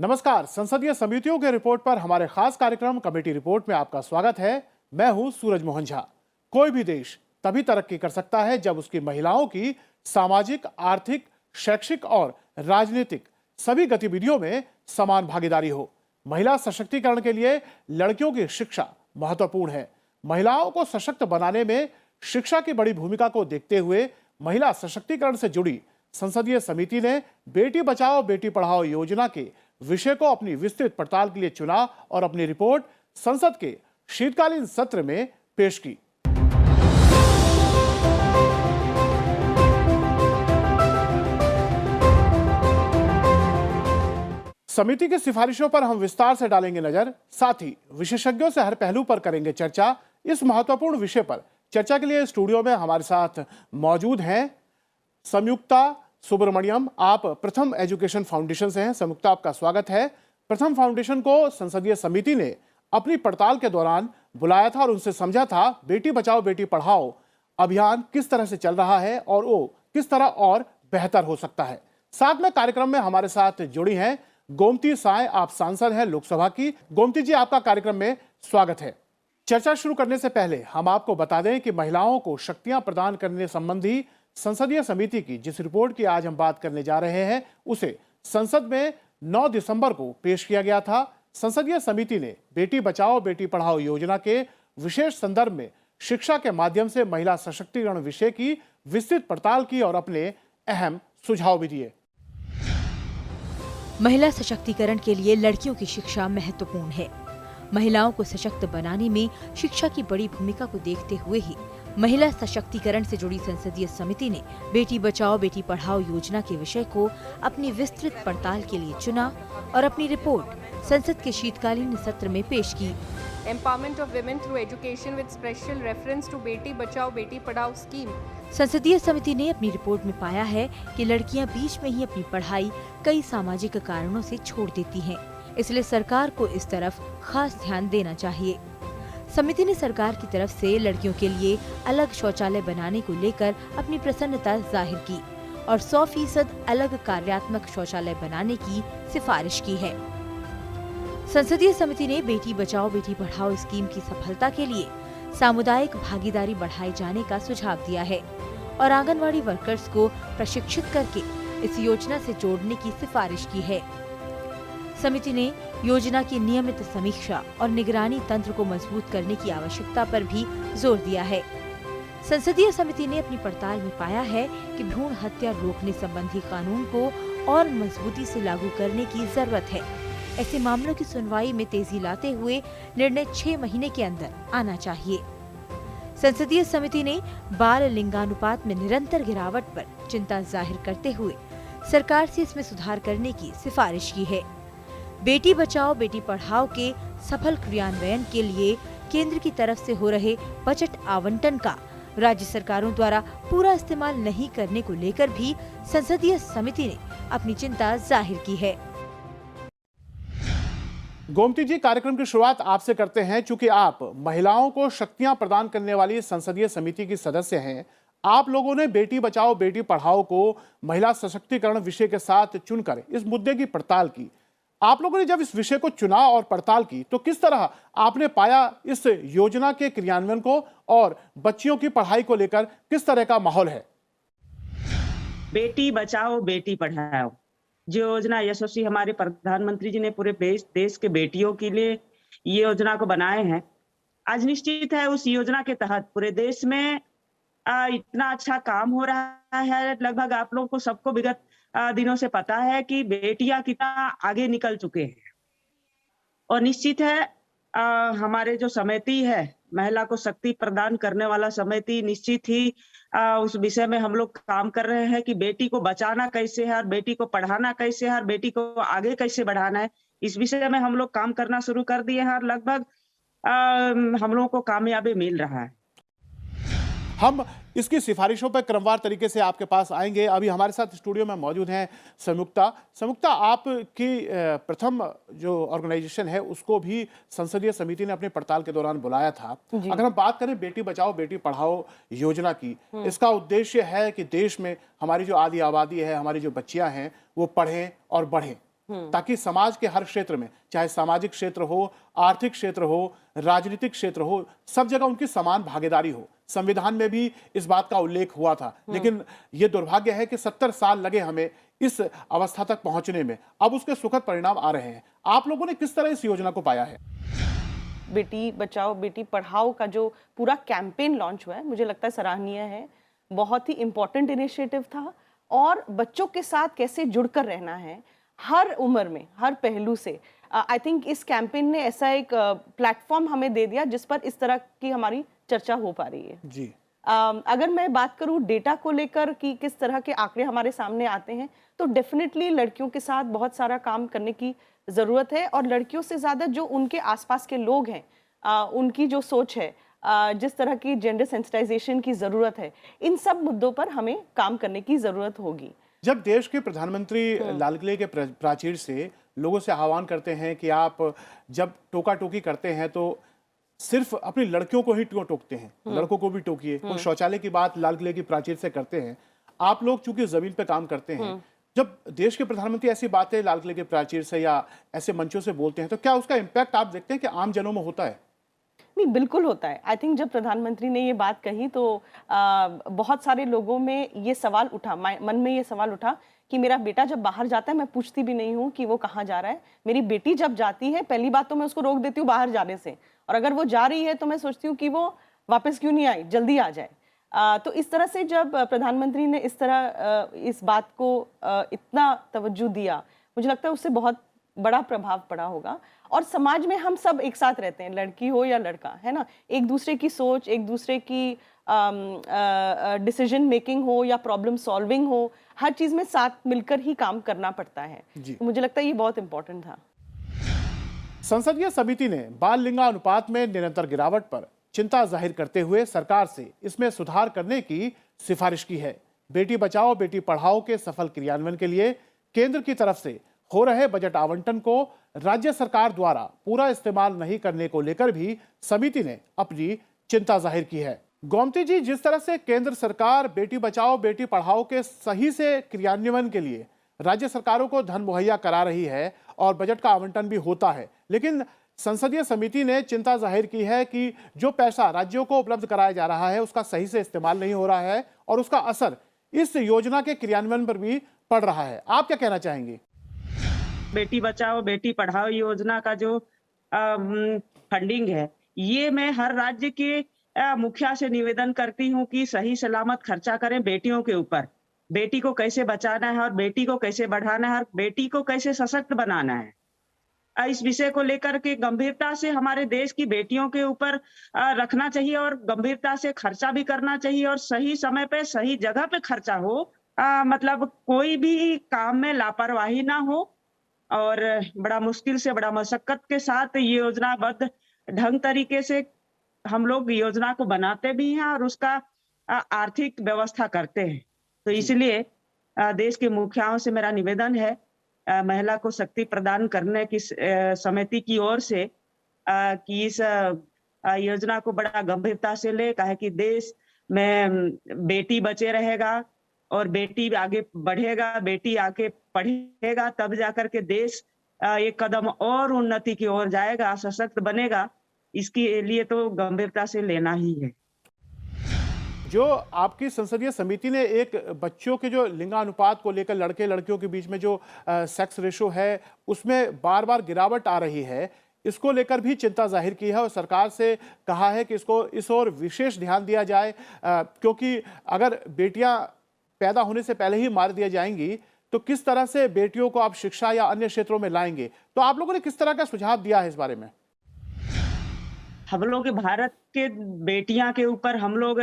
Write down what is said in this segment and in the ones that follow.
नमस्कार। संसदीय समितियों के रिपोर्ट पर हमारे खास कार्यक्रम कमेटी रिपोर्ट में आपका स्वागत है। मैं हूं सूरज मोहन झा। कोई भी देश तभी तरक्की कर सकता है जब उसकी महिलाओं की सामाजिक, आर्थिक, शैक्षिक और राजनीतिक सभी गतिविधियों में समान भागीदारी हो। महिला सशक्तिकरण के लिए लड़कियों की शिक्षा महत्वपूर्ण है। महिलाओं को सशक्त बनाने में शिक्षा की बड़ी भूमिका को देखते हुए महिला सशक्तिकरण से जुड़ी संसदीय समिति ने बेटी बचाओ बेटी पढ़ाओ योजना के विषय को अपनी विस्तृत पड़ताल के लिए चुना और अपनी रिपोर्ट संसद के शीतकालीन सत्र में पेश की। समिति की सिफारिशों पर हम विस्तार से डालेंगे नजर, साथ ही विशेषज्ञों से हर पहलू पर करेंगे चर्चा। इस महत्वपूर्ण विषय पर चर्चा के लिए स्टूडियो में हमारे साथ मौजूद हैं संयुक्ता सुब्रमण्यम। आप प्रथम एजुकेशन फाउंडेशन से हैं। संयुक्ता, आपका स्वागत है। प्रथम फाउंडेशन को संसदीय समिति ने अपनी पड़ताल के दौरान बुलाया था और उनसे समझा था बेटी बचाओ बेटी पढ़ाओ अभियान किस तरह से चल रहा है और वो किस तरह और बेहतर हो सकता है। साथ में कार्यक्रम में हमारे साथ जुड़ी हैं गोमती साय। आप सांसद हैं लोकसभा की। गोमती जी, आपका कार्यक्रम में स्वागत है। चर्चा शुरू करने से पहले हम आपको बता दें कि महिलाओं को शक्तियां प्रदान करने संबंधी संसदीय समिति की जिस रिपोर्ट की आज हम बात करने जा रहे हैं उसे संसद में 9 दिसंबर को पेश किया गया था। संसदीय समिति ने बेटी बचाओ बेटी पढ़ाओ योजना के विशेष संदर्भ में शिक्षा के माध्यम से महिला सशक्तिकरण विषय की विस्तृत पड़ताल की और अपने अहम सुझाव भी दिए। महिला सशक्तिकरण के लिए लड़कियों की शिक्षा महत्वपूर्ण है। महिलाओं को सशक्त बनाने में शिक्षा की बड़ी भूमिका को देखते हुए ही महिला सशक्तिकरण से जुड़ी संसदीय समिति ने बेटी बचाओ बेटी पढ़ाओ योजना के विषय को अपनी विस्तृत पड़ताल के लिए चुना और अपनी रिपोर्ट संसद के शीतकालीन सत्र में पेश की। Empowerment of women through education with special reference to Beti Bachao Beti Padhao scheme. संसदीय समिति ने अपनी रिपोर्ट में पाया है कि लड़कियां बीच में ही अपनी पढ़ाई कई सामाजिक कारणों से छोड़ देती हैं। इसलिए सरकार को इस तरफ खास ध्यान देना चाहिए। समिति ने सरकार की तरफ से लड़कियों के लिए अलग शौचालय बनाने को लेकर अपनी प्रसन्नता जाहिर की और 100% अलग कार्यात्मक शौचालय बनाने की सिफारिश की है। संसदीय समिति ने बेटी बचाओ बेटी पढ़ाओ स्कीम की सफलता के लिए सामुदायिक भागीदारी बढ़ाए जाने का सुझाव दिया है और आंगनवाड़ी वर्कर्स को प्रशिक्षित करके इस योजना से जोड़ने की सिफारिश की है। समिति ने योजना की नियमित समीक्षा और निगरानी तंत्र को मजबूत करने की आवश्यकता पर भी जोर दिया है। संसदीय समिति ने अपनी पड़ताल में पाया है कि भ्रूण हत्या रोकने संबंधी कानून को और मजबूती से लागू करने की जरूरत है। ऐसे मामलों की सुनवाई में तेजी लाते हुए निर्णय 6 महीने के अंदर आना चाहिए। संसदीय समिति ने बाल लिंगानुपात में निरंतर गिरावट पर चिंता जाहिर करते हुए सरकार से इसमें सुधार करने की सिफारिश की है। बेटी बचाओ बेटी पढ़ाओ के सफल क्रियान्वयन के लिए केंद्र की तरफ से हो रहे बजट आवंटन का राज्य सरकारों द्वारा पूरा इस्तेमाल नहीं करने को लेकर भी संसदीय समिति ने अपनी चिंता जाहिर की है। गोमती जी, कार्यक्रम की शुरुआत आपसे करते हैं। चूंकि आप महिलाओं को शक्तियां प्रदान करने वाली संसदीय समिति की सदस्य हैं, आप लोगों ने बेटी बचाओ बेटी पढ़ाओ को महिला सशक्तिकरण विषय के साथ चुनकर इस मुद्दे की पड़ताल की। आप लोगों ने जब इस विषय को चुना और पड़ताल की तो किस तरह आपने पाया इस योजना के क्रियान्वयन को और बच्चियों की पढ़ाई को लेकर किस तरह का माहौल है? बेटी बचाओ बेटी पढ़ाओ जो योजना यशस्वी हमारे प्रधानमंत्री जी ने पूरे देश के बेटियों के लिए ये योजना को बनाए हैं। आज निश्चित है उस योजना के तहत पूरे देश में इतना अच्छा काम हो रहा है। लगभग आप लोगों को सबको विगत दिनों से पता है कि बेटियां कितना आगे निकल चुके हैं और निश्चित है हमारे जो समिति है महिला को शक्ति प्रदान करने वाला समिति, निश्चित ही उस विषय में हम लोग काम कर रहे हैं कि बेटी को बचाना कैसे है और बेटी को पढ़ाना कैसे है और बेटी को आगे कैसे बढ़ाना है। इस विषय में हम लोग काम करना शुरू कर दिए हैं और लगभग हम लोगों को कामयाबी मिल रहा है। हम इसकी सिफारिशों पर क्रमवार तरीके से आपके पास आएंगे। अभी हमारे साथ स्टूडियो में मौजूद हैं संयुक्ता, आपकी प्रथम जो ऑर्गेनाइजेशन है उसको भी संसदीय समिति ने अपनी पड़ताल के दौरान बुलाया था। अगर हम बात करें बेटी बचाओ बेटी पढ़ाओ योजना की, इसका उद्देश्य है कि देश में हमारी जो आधी आबादी है, हमारी जो बच्चियां हैं वो पढ़ें और बढ़ें। ताकि समाज के हर क्षेत्र में, चाहे सामाजिक क्षेत्र हो, आर्थिक क्षेत्र हो, राजनीतिक क्षेत्र हो, सब जगह उनकी समान भागीदारी हो। संविधान में भी इस बात का उल्लेख हुआ था, लेकिन यह दुर्भाग्य है कि 70 साल लगे हमें इस अवस्था तक पहुंचने में। अब उसके सुखद परिणाम आ रहे हैं। आप लोगों ने किस तरह इस योजना को पाया है? बेटी बचाओ बेटी पढ़ाओ का जो पूरा कैंपेन लॉन्च हुआ है, मुझे लगता है सराहनीय है। बहुत ही इम्पोर्टेंट इनिशिएटिव था, और बच्चों के साथ कैसे जुड़कर रहना है हर उम्र में, हर पहलू से। आई थिंक इस कैंपेन ने ऐसा एक प्लेटफॉर्म हमें दे दिया जिस पर इस तरह की हमारी चर्चा हो पा रही है जी। अगर मैं बात करूं डेटा को लेकर कि किस तरह के आंकड़े हमारे सामने आते हैं, तो डेफिनेटली लड़कियों के साथ बहुत सारा काम करने की ज़रूरत है, और लड़कियों से ज़्यादा जो उनके आसपास के लोग हैं, उनकी जो सोच है, जिस तरह की जेंडर सेंसिटाइजेशन की ज़रूरत है, इन सब मुद्दों पर हमें काम करने की ज़रूरत होगी। जब देश के प्रधानमंत्री लाल किले के प्राचीर से लोगों से आह्वान करते हैं कि आप जब टोका टोकी करते हैं तो सिर्फ अपनी लड़कियों को ही टोकते हैं, लड़कों को भी टोकिए, कोई शौचालय की बात लाल किले की प्राचीर से करते हैं। आप लोग चूंकि जमीन पे काम करते हैं, जब देश के प्रधानमंत्री ऐसी बातें लाल किले के प्राचीर से या ऐसे मंचों से बोलते हैं, तो क्या उसका इम्पैक्ट आप देखते हैं कि आम जनों में होता है? नहीं, बिल्कुल होता है। आई थिंक जब प्रधानमंत्री ने ये बात कही तो बहुत सारे लोगों में ये सवाल उठा, मन में ये सवाल उठा कि मेरा बेटा जब बाहर जाता है, मैं पूछती भी नहीं हूँ कि वो कहाँ जा रहा है। मेरी बेटी जब जाती है, पहली बात तो मैं उसको रोक देती हूँ बाहर जाने से, और अगर वो जा रही है तो मैं सोचती हूँ कि वो वापस क्यों नहीं आई, जल्दी आ जाए। तो इस तरह से जब प्रधानमंत्री ने इस तरह इस बात को इतना तवज्जो दिया, मुझे लगता है उससे बहुत बड़ा प्रभाव पड़ा होगा। और समाज में हम सब एक साथ रहते हैं, लड़की हो या लड़का, है ना, एक दूसरे की सोच, एक दूसरे की डिसीजन मेकिंग हो या प्रॉब्लम सॉल्विंग हो, हर चीज में साथ मिलकर ही काम करना पड़ता है। तो मुझे लगता है ये बहुत इंपॉर्टेंट था। संसदीय समिति ने बाल लिंगानुपात में निरंतर गिरावट पर चिंता जाहिर करते हुए सरकार से इसमें सुधार करने की सिफारिश की है। बेटी बचाओ बेटी पढ़ाओ के सफल क्रियान्वयन के लिए केंद्र की तरफ से हो रहे बजट आवंटन को राज्य सरकार द्वारा पूरा इस्तेमाल नहीं करने को लेकर भी समिति ने अपनी चिंता जाहिर की है। गोमती जी, जिस तरह से केंद्र सरकार बेटी बचाओ बेटी पढ़ाओ के सही से क्रियान्वयन के लिए राज्य सरकारों को धन मुहैया करा रही है और बजट का आवंटन भी होता है, लेकिन संसदीय समिति ने चिंता जाहिर की है कि जो पैसा राज्यों को उपलब्ध कराया जा रहा है उसका सही से इस्तेमाल नहीं हो रहा है और उसका असर इस योजना के क्रियान्वयन पर भी पड़ रहा है। आप क्या कहना चाहेंगे? बेटी बचाओ बेटी पढ़ाओ योजना का जो फंडिंग है, ये मैं हर राज्य के मुखिया से निवेदन करती हूँ कि सही सलामत खर्चा करें बेटियों के ऊपर। बेटी को कैसे बचाना है और बेटी को कैसे बढ़ाना है और बेटी को कैसे सशक्त बनाना है, इस विषय को लेकर के गंभीरता से हमारे देश की बेटियों के ऊपर रखना चाहिए और गंभीरता से खर्चा भी करना चाहिए और सही समय पे सही जगह पे खर्चा हो। मतलब कोई भी काम में लापरवाही ना हो और बड़ा मुश्किल से बड़ा मशक्कत के साथ ये योजनाबद्ध ढंग तरीके से हम लोग योजना को बनाते भी हैं और उसका आर्थिक व्यवस्था करते हैं। तो इसलिए देश के मुखियाओं से मेरा निवेदन है, महिला को शक्ति प्रदान करने की समिति की ओर से कि इस योजना को बड़ा गंभीरता से ले, काहे कि देश में बेटी बचे रहेगा और बेटी आगे बढ़ेगा, बेटी आगे पढ़ेगा, तब जाकर के देश एक कदम और उन्नति की ओर जाएगा, सशक्त बनेगा। इसके लिए तो गंभीरता से लेना ही है। जो आपकी संसदीय समिति ने एक बच्चों के जो लिंगानुपात को लेकर लड़के लड़कियों के बीच में जो सेक्स रेशो है उसमें बार बार गिरावट आ रही है, इसको लेकर भी चिंता जाहिर की है और सरकार से कहा है कि इसको इस ओर विशेष ध्यान दिया जाए, क्योंकि अगर बेटियां पैदा होने से पहले ही मार दिया जाएंगी तो किस तरह से बेटियों को आप शिक्षा या अन्य क्षेत्रों में लाएंगे। तो आप लोगों ने किस तरह का सुझाव दिया है इस बारे में? हम लोग भारत के बेटियां के ऊपर हम लोग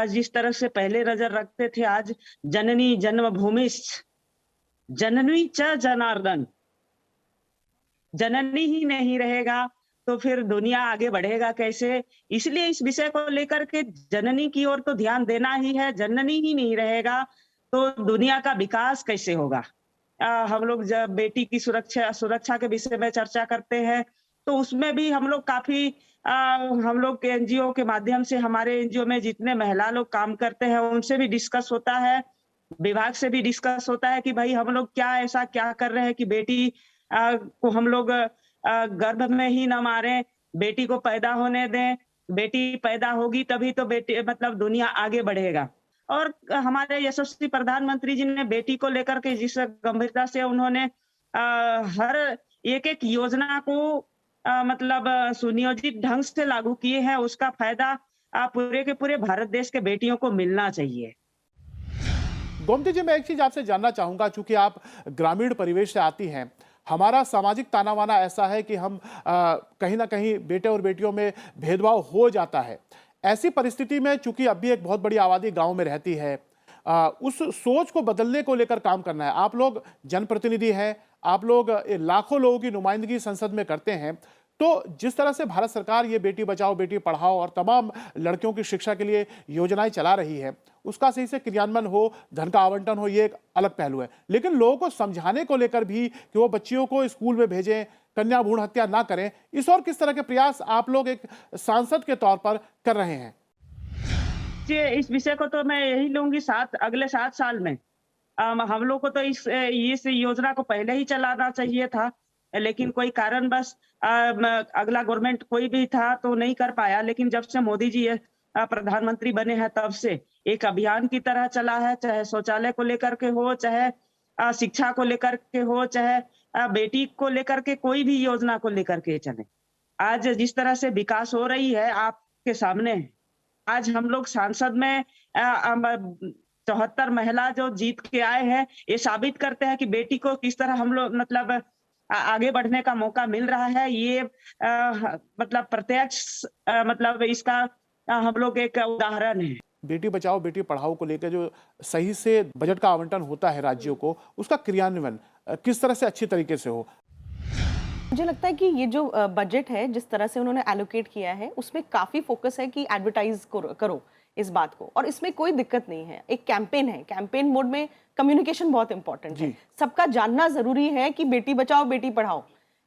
जिस तरह से पहले नजर रखते थे, आज जननी जन्मभूमिश्च जननी च जनार्दन, जननी ही नहीं रहेगा तो फिर दुनिया आगे बढ़ेगा कैसे। इसलिए इस विषय को लेकर के जननी की ओर तो ध्यान देना ही है। जननी ही नहीं रहेगा तो दुनिया का विकास कैसे होगा। हम लोग जब बेटी की सुरक्षा के विषय में चर्चा करते हैं तो उसमें भी हम लोग काफी हम लोग के एनजीओ के माध्यम से, हमारे एनजीओ में जितने महिला लोग काम करते हैं उनसे भी डिस्कस होता है विभाग से भी डिस्कस होता है कि भाई हम लोग ऐसा क्या कर रहे हैं कि बेटी को हम लोग गर्भ में ही न मारें, बेटी को पैदा होने दें। बेटी पैदा होगी तभी तो बेटी मतलब दुनिया आगे बढ़ेगा। और हमारे यशस्वी प्रधानमंत्री जी ने बेटी को लेकर के जिस गंभीरता से उन्होंने हर एक योजना को मतलब सुनियोजित ढंग से लागू किए हैं, उसका फायदा पूरे के पूरे भारत देश के बेटियों को मिलना चाहिए। गोमती जी, मैं एक चीज आपसे जानना चाहूंगा, चूंकि आप ग्रामीण परिवेश से आती हैं, हमारा सामाजिक ताना बाना ऐसा है कि हम कहीं ना कहीं बेटे और बेटियों में भेदभाव हो जाता है। ऐसी परिस्थिति में चूंकि अब भी एक बहुत बड़ी आबादी गांव में रहती है, उस सोच को बदलने को लेकर काम करना है। आप लोग जनप्रतिनिधि हैं, आप लोग लाखों लोगों की नुमाइंदगी संसद में करते हैं, तो जिस तरह से भारत सरकार ये बेटी बचाओ बेटी पढ़ाओ और तमाम लड़कियों की शिक्षा के लिए योजनाएं चला रही है, उसका सही से क्रियान्वयन हो, धन का आवंटन हो, ये एक अलग पहलू है। लेकिन लोगों को समझाने को लेकर भी कि वो बच्चियों को स्कूल में भेजें, कन्या भ्रूण हत्या ना करें, इस और किस तरह के प्रयास आप लोग एक सांसद के तौर पर कर रहे हैं? इस विषय को तो मैं यही लूंगी, अगले 7 साल में हम लोग को तो इस योजना को पहले ही चलाना चाहिए था, लेकिन कोई कारणवश अगला गवर्नमेंट कोई भी था तो नहीं कर पाया। लेकिन जब से मोदी जी प्रधानमंत्री बने हैं तब से एक अभियान की तरह चला है, चाहे शौचालय को लेकर के हो, चाहे शिक्षा को लेकर के हो, चाहे बेटी को लेकर के कोई भी योजना को लेकर के चले। आज जिस तरह से विकास हो रही है आपके सामने, आज हम लोग सांसद में 74 महिला जो जीत के आए हैं, ये साबित करते हैं कि बेटी को किस तरह हम लोग मतलब आगे बढ़ने का मौका मिल रहा है। ये मतलब प्रत्यक्ष मतलब इसका हम लोग एक उदाहरण है। बेटी बचाओ बेटी पढ़ाओ को लेकर जो सही से बजट का आवंटन होता है राज्यों को, उसका क्रियान्वयन किस तरह से अच्छी तरीके से हो? मुझे लगता है कि ये जो बजट है जिस तरह से उन्होंने एलोकेट किया है, उसमें काफी फोकस है कि एडवर्टाइज करो इस बात को, और इसमें कोई दिक्कत नहीं है। एक कैंपेन है, कैंपेन मोड में कम्युनिकेशन बहुत इंपॉर्टेंट है। सबका जानना जरूरी है कि बेटी बचाओ बेटी पढ़ाओ,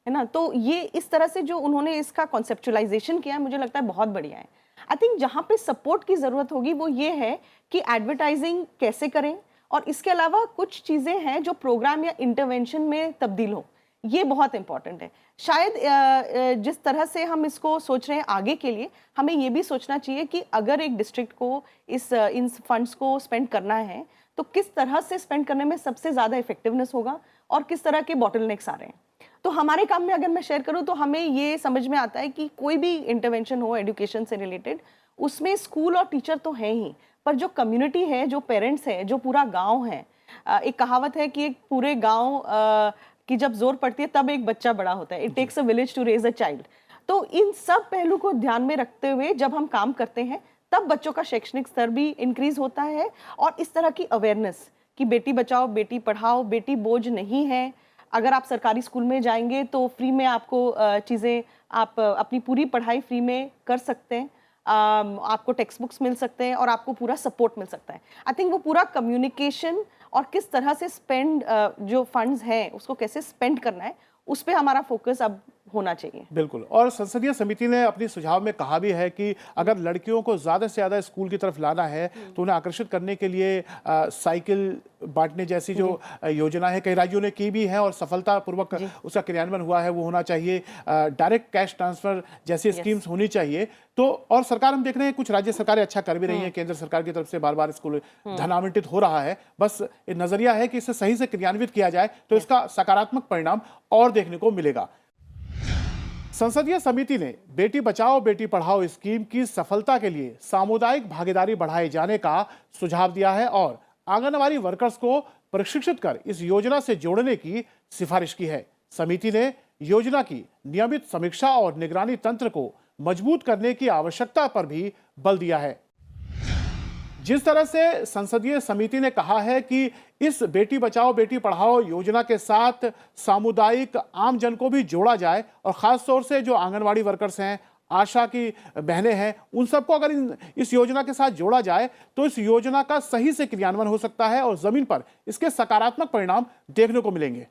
है ना। तो ये इस तरह से जो उन्होंने इसका कॉन्सेप्चुअलाइजेशन किया है, मुझे लगता है बहुत बढ़िया है। आई थिंक जहाँ पे सपोर्ट की जरूरत होगी वो ये है कि एडवर्टाइजिंग कैसे करें, और इसके अलावा कुछ चीजें हैं जो प्रोग्राम या इंटरवेंशन में तब्दील हो, ये बहुत इंपॉर्टेंट है। शायद जिस तरह से हम इसको सोच रहे हैं आगे के लिए, हमें ये भी सोचना चाहिए कि अगर एक डिस्ट्रिक्ट को इन फंड्स को स्पेंड करना है तो किस तरह से स्पेंड करने में सबसे ज़्यादा इफेक्टिवनेस होगा और किस तरह के बॉटलनेक्स आ रहे हैं। तो हमारे काम में अगर मैं शेयर करूं तो हमें ये समझ में आता है कि कोई भी इंटरवेंशन हो एजुकेशन से रिलेटेड, उसमें स्कूल और टीचर तो हैं ही, पर जो कम्युनिटी है, जो पेरेंट्स है, जो पूरा गाँव है, एक कहावत है कि एक पूरे गाँव कि जब जोर पड़ती है तब एक बच्चा बड़ा होता है। It takes a village to raise a child. तो इन सब पहलू को ध्यान में रखते हुए जब हम काम करते हैं तब बच्चों का शैक्षणिक स्तर भी इंक्रीज होता है, और इस तरह की अवेयरनेस कि बेटी बचाओ बेटी पढ़ाओ, बेटी बोझ नहीं है। अगर आप सरकारी स्कूल में जाएंगे तो फ्री में आपको चीज़ें, आप अपनी पूरी पढ़ाई फ्री में कर सकते हैं, आपको टेक्स्ट बुक्स मिल सकते हैं और आपको पूरा सपोर्ट मिल सकता है। आई थिंक वो पूरा कम्युनिकेशन और किस तरह से स्पेंड जो फंड्स हैं उसको कैसे स्पेंड करना है, उस पे हमारा फोकस अब होना चाहिए। बिल्कुल। और संसदीय समिति ने अपने सुझाव में कहा भी है कि अगर लड़कियों को ज़्यादा से ज़्यादा स्कूल की तरफ लाना है तो उन्हें आकर्षित करने के लिए साइकिल बांटने जैसी जो योजना है, कई राज्यों ने की भी है और सफलतापूर्वक उसका क्रियान्वयन हुआ है, वो होना चाहिए। डायरेक्ट कैश ट्रांसफर जैसी स्कीम्स होनी चाहिए। तो और सरकार, हम देख रहे हैं कुछ राज्य सरकारें अच्छा कर भी रही हैं, केंद्र सरकार की तरफ से बार बार स्कूल धन आवंटित हो रहा है। बस नजरिया है कि इसे सही से क्रियान्वित किया जाए तो इसका सकारात्मक परिणाम और देखने को मिलेगा। संसदीय समिति ने बेटी बचाओ बेटी पढ़ाओ स्कीम की सफलता के लिए सामुदायिक भागीदारी बढ़ाए जाने का सुझाव दिया है और आंगनवाड़ी वर्कर्स को प्रशिक्षित कर इस योजना से जोड़ने की सिफारिश की है। समिति ने योजना की नियमित समीक्षा और निगरानी तंत्र को मजबूत करने की आवश्यकता पर भी बल दिया है। जिस तरह से संसदीय समिति ने कहा है कि इस बेटी बचाओ बेटी पढ़ाओ योजना के साथ सामुदायिक आम जन को भी जोड़ा जाए और खास तौर से जो आंगनवाड़ी वर्कर्स हैं, आशा की बहनें हैं, उन सबको अगर इस योजना के साथ जोड़ा जाए तो इस योजना का सही से क्रियान्वयन हो सकता है और जमीन पर इसके सकारात्मक परिणाम देखने को मिलेंगे।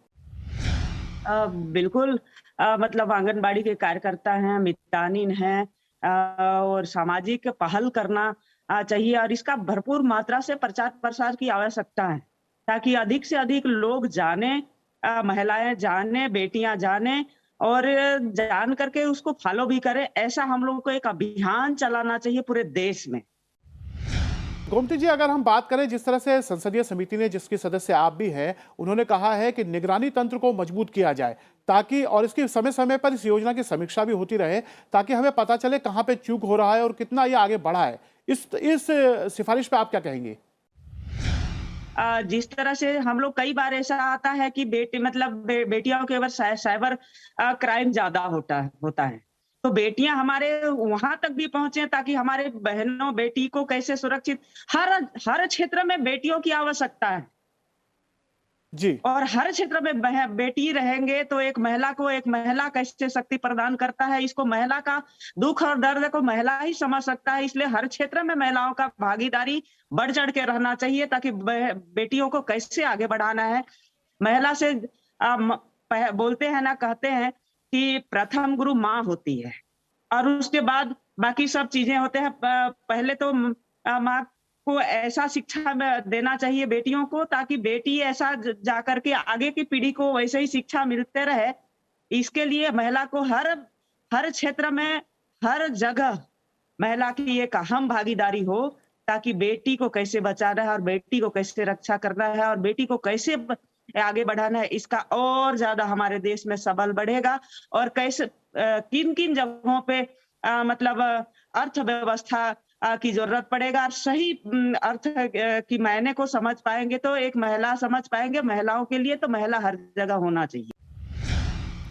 बिल्कुल। मतलब आंगनबाड़ी के कार्यकर्ता हैं, मितानिन हैं, और सामाजिक पहल करना चाहिए और इसका भरपूर मात्रा से प्रचार प्रसार की आवश्यकता है, ताकि अधिक से अधिक लोग जाने, महिलाएं जाने, बेटियां जाने और जान करके उसको फॉलो भी करें। ऐसा हम लोगों को एक अभियान चलाना चाहिए पूरे देश में। गोमती जी, अगर हम बात करें जिस तरह से संसदीय समिति ने, जिसके सदस्य आप भी हैं, उन्होंने कहा है कि निगरानी तंत्र को मजबूत किया जाए ताकि, और इसकी समय समय पर इस योजना की समीक्षा भी होती रहे ताकि हमें पता चले कहां पे चूक हो रहा है और कितना ये आगे बढ़ा है। इस सिफारिश पे आप क्या कहेंगे? जिस तरह से हम लोग, कई बार ऐसा आता है कि बेटियों के ऊपर साइबर क्राइम ज्यादा होता है, तो बेटियां हमारे वहां तक भी पहुंचे ताकि हमारे बहनों बेटी को कैसे सुरक्षित, हर क्षेत्र में बेटियों की आवश्यकता है जी। और हर क्षेत्र में बेटी रहेंगे तो एक महिला कैसे शक्ति प्रदान करता है, इसको महिला का दुख और दर्द को महिला ही समझ सकता है। इसलिए हर क्षेत्र में महिलाओं का भागीदारी बढ़ चढ़ के रहना चाहिए ताकि बेटियों को कैसे आगे बढ़ाना है। महिला से बोलते हैं ना, कहते हैं कि प्रथम गुरु माँ होती है और उसके बाद बाकी सब चीजें होते हैं। पहले तो माँ को ऐसा शिक्षा देना चाहिए बेटियों को ताकि बेटी ऐसा जाकर के आगे की पीढ़ी को वैसे ही शिक्षा मिलते रहे। इसके लिए महिला को हर क्षेत्र में, हर जगह महिला की एक अहम भागीदारी हो ताकि बेटी को कैसे बचाना है और बेटी को कैसे रक्षा करना है और बेटी को कैसे आगे बढ़ाना है, इसका और ज्यादा हमारे देश में सबल बढ़ेगा। और कैसे किन किन जगहों पे अर्थव्यवस्था की जरूरत पड़ेगा, सही अर्थ की मायने को समझ पाएंगे तो एक महिला समझ पाएंगे। महिलाओं के लिए तो महिला हर जगह होना चाहिए।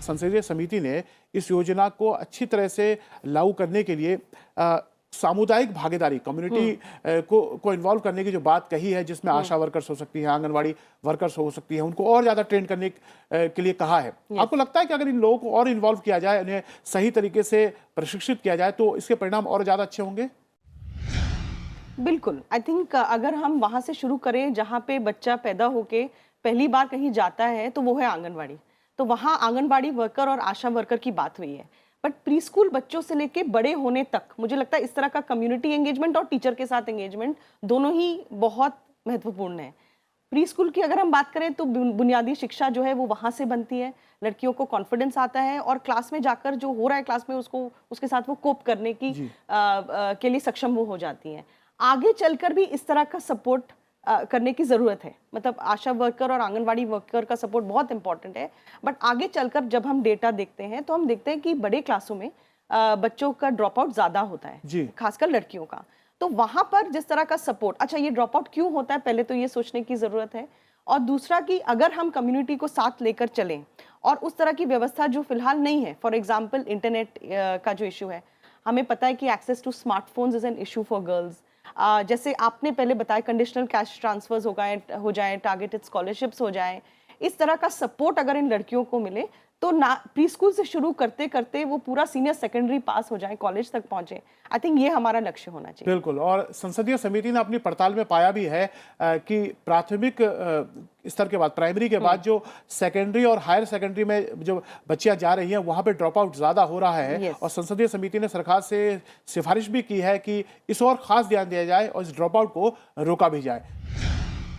संसदीय समिति ने इस योजना को अच्छी तरह से लागू करने के लिए सामुदायिक भागीदारी, कम्युनिटी को इन्वॉल्व करने की जो बात कही है, जिसमें आशा वर्कर्स हो सकती हैं, आंगनवाड़ी वर्कर्स हो सकती हैं, उनको और ज्यादा ट्रेन करने के लिए कहा है। आपको लगता है कि अगर इन लोगों को और इन्वॉल्व किया जाए, उन्हें सही तरीके से प्रशिक्षित किया जाए तो इसके परिणाम और ज्यादा अच्छे होंगे? बिल्कुल, आई थिंक अगर हम वहाँ से शुरू करें जहाँ पे बच्चा पैदा होके पहली बार कहीं जाता है तो वो है आंगनवाड़ी। तो वहाँ आंगनवाड़ी वर्कर और आशा वर्कर की बात हुई है, बट प्री स्कूल बच्चों से लेके बड़े होने तक मुझे लगता है इस तरह का कम्युनिटी एंगेजमेंट और टीचर के साथ एंगेजमेंट दोनों ही बहुत महत्वपूर्ण है। प्री स्कूल की अगर हम बात करें तो बुनियादी शिक्षा जो है वो वहाँ से बनती है, लड़कियों को कॉन्फिडेंस आता है और क्लास में जाकर जो हो रहा है क्लास में उसके साथ वो कोप करने की के लिए सक्षम वो हो जाती हैं। आगे चलकर भी इस तरह का सपोर्ट करने की ज़रूरत है, मतलब आशा वर्कर और आंगनवाड़ी वर्कर का सपोर्ट बहुत इंपॉर्टेंट है। बट आगे चलकर जब हम डेटा देखते हैं तो हम देखते हैं कि बड़े क्लासों में बच्चों का ड्रॉप आउट ज़्यादा होता है, खासकर लड़कियों का। तो वहाँ पर जिस तरह का सपोर्ट, अच्छा ये ड्रॉप आउट क्यों होता है, पहले तो ये सोचने की ज़रूरत है। और दूसरा कि अगर हम कम्युनिटी को साथ लेकर चलें और उस तरह की व्यवस्था जो फिलहाल नहीं है, फॉर एग्जाम्पल इंटरनेट का जो इशू है, हमें पता है कि access to smartphones is an issue for girls. जैसे आपने पहले बताया कंडीशनल कैश ट्रांसफर्स हो जाए, टारगेटेड स्कॉलरशिप्स हो जाए, इस तरह का सपोर्ट अगर इन लड़कियों को मिले तो ना प्री स्कूल से शुरू करते करते वो पूरा सीनियर सेकेंडरी पास हो जाए, कॉलेज तक पहुंचे। आई थिंक ये हमारा लक्ष्य होना चाहिए। बिल्कुल। और संसदीय समिति ने अपनी पड़ताल में पाया भी है कि प्राथमिक स्तर के बाद, प्राइमरी के बाद जो सेकेंडरी और हायर सेकेंडरी में जो बच्चियां जा रही हैं वहां पे ड्रॉप आउट ज्यादा हो रहा है। और संसदीय समिति ने सरकार से सिफारिश भी की है कि इस और खास ध्यान दिया जाए और इस ड्रॉप आउट को रोका भी जाए।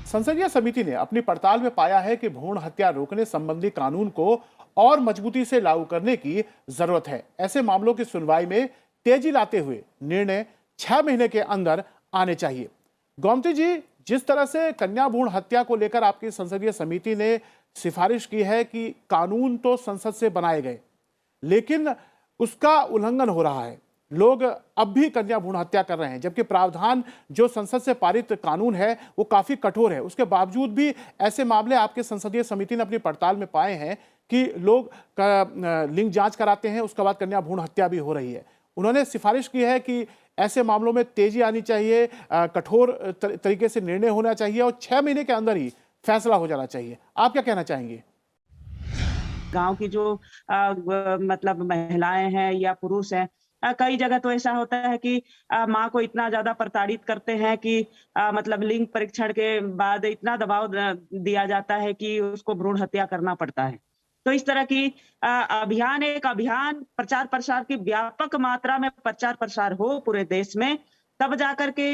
संसदीय समिति ने अपनी पड़ताल में पाया है कि भ्रूण हत्या रोकने संबंधी कानून को और मजबूती से लागू करने की जरूरत है। ऐसे मामलों की सुनवाई में तेजी लाते हुए निर्णय 6 महीने के अंदर आने चाहिए। गोमती जी, जिस तरह से कन्या भ्रूण हत्या को लेकर आपकी संसदीय समिति ने सिफारिश की है कि कानून तो संसद से बनाए गए लेकिन उसका उल्लंघन हो रहा है, लोग अब भी कन्या भ्रूण हत्या कर रहे हैं, जबकि प्रावधान जो संसद से पारित कानून है वो काफी कठोर है। उसके बावजूद भी ऐसे मामले आपके संसदीय समिति ने अपनी पड़ताल में पाए हैं कि लोग लिंग जांच कराते हैं, उसके बाद कन्या भ्रूण हत्या भी हो रही है। उन्होंने सिफारिश की है कि ऐसे मामलों में तेजी आनी चाहिए, कठोर तरीके से निर्णय होना चाहिए और 6 महीने के अंदर ही फैसला हो जाना चाहिए। आप क्या कहना चाहेंगे? गांव की जो महिलाएं हैं या पुरुष हैं, कई जगह तो ऐसा होता है कि माँ को इतना ज्यादा प्रताड़ित करते हैं कि लिंग परीक्षण के बाद इतना दबाव दिया जाता है कि उसको भ्रूण हत्या करना पड़ता है। तो इस तरह की अभियान प्रचार प्रसार की व्यापक मात्रा में प्रचार प्रसार हो पूरे देश में तब जा करके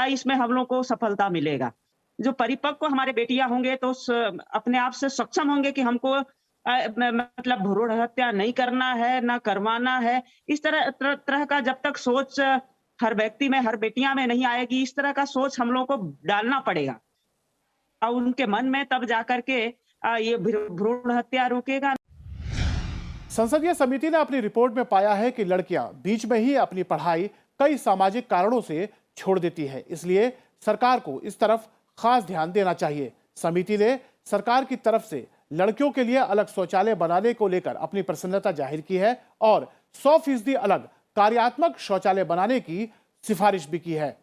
इसमें हम लोग को सफलता मिलेगा। जो परिपक्व हमारे बेटियां होंगे तो अपने आप से सक्षम होंगे कि हमको मतलब भ्रूण हत्या नहीं करना है, ना करवाना है। इस तरह का जब तक सोच हर व्यक्ति में, हर बेटियां में नहीं आएगी, इस तरह का सोच हम लोग को डालना पड़ेगा और उनके मन में, तब जाकर के ये भ्रूण हत्या रुकेगा। संसदीय समिति ने अपनी रिपोर्ट में पाया है कि लड़कियां बीच में ही अपनी पढ़ाई कई सामाजिक कारणों से छोड़ देती है, इसलिए सरकार को इस तरफ खास ध्यान देना चाहिए। समिति ने सरकार की तरफ से लड़कियों के लिए अलग शौचालय बनाने को लेकर अपनी प्रसन्नता जाहिर की है और 100% अलग कार्यात्मक शौचालय बनाने की सिफारिश भी की है।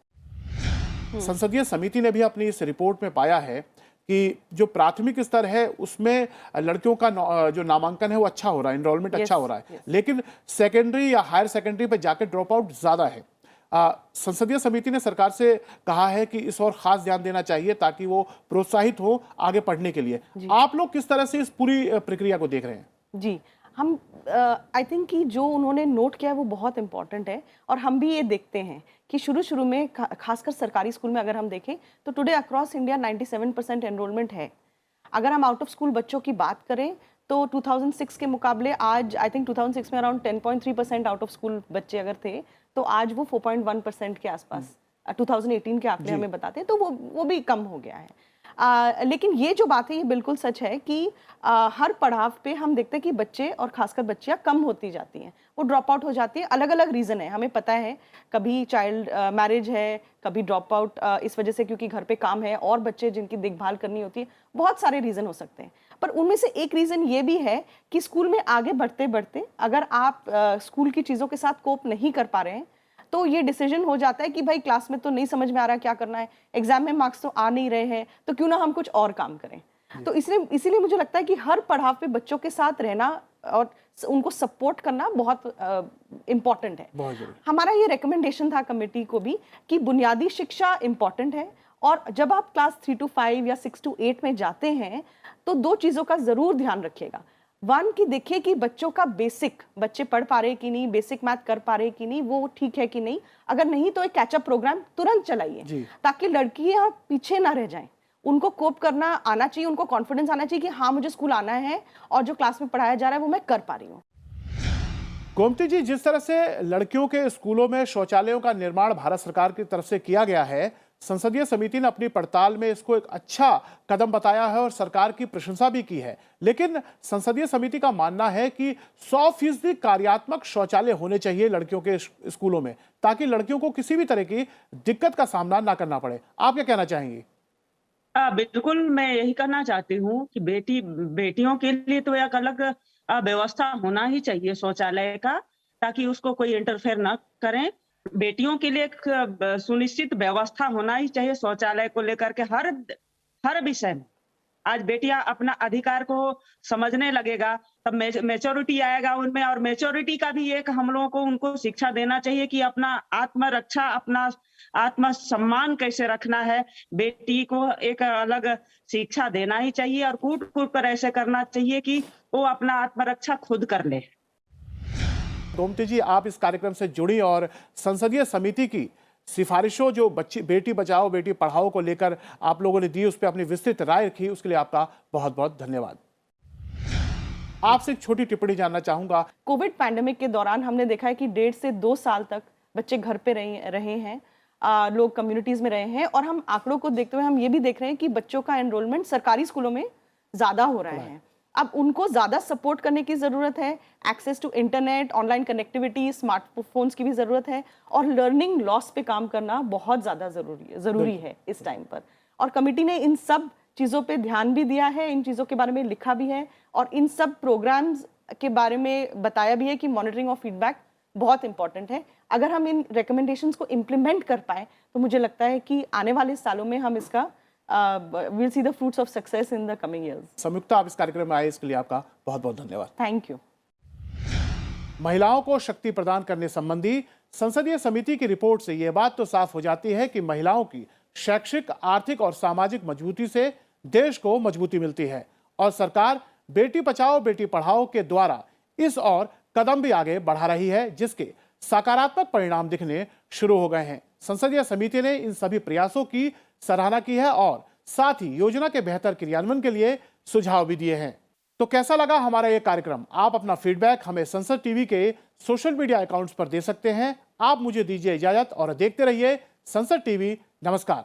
संसदीय समिति ने भी अपनी इस रिपोर्ट में पाया है कि जो प्राथमिक स्तर है उसमें लड़कियों का जो नामांकन है वो अच्छा हो रहा है, एनरोलमेंट अच्छा हो रहा है, लेकिन सेकेंडरी या हायर सेकेंडरी पे जाकर ड्रॉप आउट ज्यादा है। संसदीय समिति ने सरकार से कहा है कि इस और खास ध्यान देना चाहिए ताकि वो प्रोत्साहित हो आगे पढ़ने के लिए। आप लोग किस तरह से इस पूरी प्रक्रिया को देख रहे हैं? जी, हम आई थिंक कि जो उन्होंने नोट किया है वो बहुत इंपॉर्टेंट है और हम भी ये देखते हैं कि शुरू में खासकर सरकारी स्कूल में अगर हम देखें तो टुडे अक्रॉस इंडिया 97% एनरोलमेंट है। अगर हम आउट ऑफ स्कूल बच्चों की बात करें तो 2006 के मुकाबले आज आई थिंक 2006 में अराउंड 10.3% आउट ऑफ स्कूल बच्चे अगर थे तो आज वो 4.1% के आसपास 2018 के आंकड़े हमें बताते हैं, तो वो भी कम हो गया है। लेकिन ये जो बात है ये बिल्कुल सच है कि हर पड़ाव पे हम देखते हैं कि बच्चे और खासकर बच्चियां कम होती जाती हैं, वो ड्रॉप आउट हो जाती है। अलग अलग रीज़न है, हमें पता है, कभी चाइल्ड मैरिज है, कभी ड्रॉप आउट इस वजह से क्योंकि घर पे काम है और बच्चे जिनकी देखभाल करनी होती है, बहुत सारे रीज़न हो सकते हैं। पर उनमें से एक रीज़न ये भी है कि स्कूल में आगे बढ़ते बढ़ते अगर आप स्कूल की चीज़ों के साथ कोप नहीं कर पा रहे हैं तो ये डिसीजन हो जाता है कि भाई क्लास में तो नहीं समझ में आ रहा क्या करना है, एग्जाम में मार्क्स तो आ नहीं रहे हैं, तो क्यों ना हम कुछ और काम करें। तो इसीलिए मुझे लगता है कि हर पड़ाव पे बच्चों के साथ रहना और उनको सपोर्ट करना बहुत इम्पॉर्टेंट है। हमारा ये रिकमेंडेशन था कमेटी को भी कि बुनियादी शिक्षा इम्पॉर्टेंट है और जब आप क्लास 3 to 5 या 6 to 8 में जाते हैं तो दो चीज़ों का ज़रूर ध्यान रखिएगा। वन की देखिए कि बच्चों का बेसिक, बच्चे पढ़ पा रहे कि नहीं, बेसिक मैथ कर पा रहे कि नहीं, वो ठीक है कि नहीं। अगर नहीं तो एक कैचअप प्रोग्राम तुरंत चलाइए ताकि लड़कियां पीछे ना रह जाएं। उनको कोप करना आना चाहिए, उनको कॉन्फिडेंस आना चाहिए कि हाँ मुझे स्कूल आना है और जो क्लास में पढ़ाया जा रहा है वो मैं कर पा रही हूँ। गोमती जी, जिस तरह से लड़कियों के स्कूलों में शौचालयों का निर्माण भारत सरकार की तरफ से किया गया है, संसदीय समिति ने अपनी पड़ताल में इसको एक अच्छा कदम बताया है और सरकार की प्रशंसा भी की है, लेकिन संसदीय समिति का मानना है कि 100% कार्यात्मक शौचालय होने चाहिए लड़कियों के स्कूलों में ताकि लड़कियों को किसी भी तरह की दिक्कत का सामना ना करना पड़े। आप क्या कहना चाहेंगी? बिल्कुल, मैं यही कहना चाहती हूँ कि बेटियों के लिए तो एक अलग व्यवस्था होना ही चाहिए शौचालय का, ताकि उसको कोई इंटरफेयर ना करें। बेटियों के लिए एक सुनिश्चित व्यवस्था होना ही चाहिए शौचालय को लेकर के हर विषय में। आज बेटियां अपना अधिकार को समझने लगेगा तब मैच्योरिटी आएगा उनमें, और मैच्योरिटी का भी एक हम लोगों को उनको शिक्षा देना चाहिए कि अपना आत्मरक्षा, अपना आत्मसम्मान कैसे रखना है। बेटी को एक अलग शिक्षा देना ही चाहिए और कूट कूट कर ऐसे करना चाहिए कि वो अपना आत्मरक्षा खुद कर ले। गोमती जी, आप इस कार्यक्रम से जुड़ी और संसदीय समिति की सिफारिशों जो बेटी बचाओ बेटी पढ़ाओ को लेकर आप लोगों ने दी, उस पर अपनी विस्तृत राय रखी, उसके लिए आपका बहुत बहुत धन्यवाद। आपसे एक छोटी टिप्पणी जानना चाहूंगा। कोविड पैंडेमिक के दौरान हमने देखा है कि 1.5 से 2 साल तक बच्चे घर पे रहे हैं, लोग कम्युनिटीज में रहे हैं, और हम आंकड़ों को देखते हुए हम ये भी देख रहे हैं कि बच्चों का एनरोलमेंट सरकारी स्कूलों में ज्यादा हो रहा है। अब उनको ज्यादा सपोर्ट करने की जरूरत है, access to internet, online connectivity, smartphones की भी जरूरत है, और लर्निंग लॉस पे काम करना बहुत ज्यादा जरूरी है इस टाइम पर। और कमेटी ने इन सब चीजों पे ध्यान भी दिया है, इन चीजों के बारे में लिखा भी है और इन सब प्रोग्राम्स के बारे में बताया भी है कि मॉनिटरिंग और फीडबैक बहुत इंपॉर्टेंट है। अगर हम इन रिकमेंडेशंस को इम्प्लीमेंट कर पाए तो मुझे लगता है कि आने वाले सालों में हम इसका we'll see the fruits of success in the coming years. संयुक्ता, आप इस कार्यक्रम में आए इसके लिए आपका बहुत बहुत धन्यवाद। Thank you. महिलाओं को शक्ति प्रदान करने संबंधी संसदीय समिति की रिपोर्ट से यह बात तो साफ हो जाती है कि महिलाओं की शैक्षिक, आर्थिक और सामाजिक मजबूती से देश को मजबूती मिलती है और सरकार बेटी बचाओ बेटी पढ़ाओ के द्वारा इस और कदम भी आगे बढ़ा रही है, जिसके सकारात्मक परिणाम दिखने शुरू हो गए हैं। संसदीय समिति ने इन सभी प्रयासों की सराहना की है और साथ ही योजना के बेहतर क्रियान्वयन के लिए सुझाव भी दिए हैं। तो कैसा लगा हमारा ये कार्यक्रम? आप अपना फीडबैक हमें संसद टीवी के सोशल मीडिया अकाउंट्स पर दे सकते हैं। आप मुझे दीजिए इजाजत और देखते रहिए संसद टीवी। नमस्कार।